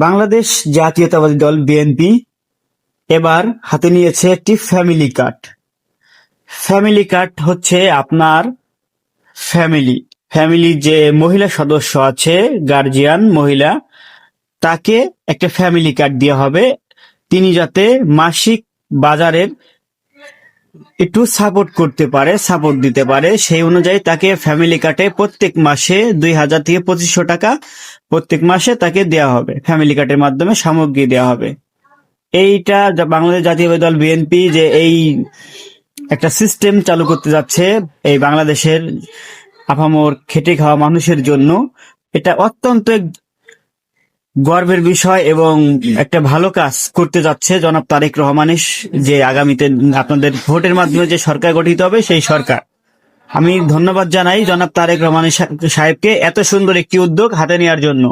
বাংলাদেশ জাতীয়তাবাদী দল বিএনপি এবার হাতে নিয়েছে একটি ফ্যামিলি কার্ড। ফ্যামিলি কার্ড হচ্ছে আপনার ফ্যামিলি যে মহিলা সদস্য আছে, গার্জিয়ান মহিলা, তাকে একটা ফ্যামিলি কার্ড দেওয়া হবে। তিনি যাতে মাসিক বাজারের একটু সাপোর্ট দিতে পারে, সেই অনুযায়ী তাকে ফ্যামিলি কার্ডে প্রত্যেক মাসে 2000 থেকে 2500 টাকা প্রত্যেক মাসে তাকে দেওয়া হবে। ফ্যামিলি কার্ডের মাধ্যমে সামগ্রী দেওয়া হবে। এইটা বাংলাদেশ জাতীয়তাবাদী দল বিএনপি যে এই একটা সিস্টেম চালু করতে যাচ্ছে এই বাংলাদেশের আপামর খেটে খাওয়া মানুষের জন্য, এটা অত্যন্ত গর্বের বিষয় এবং একটা ভালো কাজ করতে যাচ্ছে জনাব তারেক রহমানের, যে আগামীতে আপনাদের ভোটের মাধ্যমে যে সরকার গঠিত হবে সেই সরকার। আমি ধন্যবাদ জানাই জনাব তারেক রহমান সাহেবকে এত সুন্দর একটি উদ্যোগ হাতে নেওয়ার জন্য।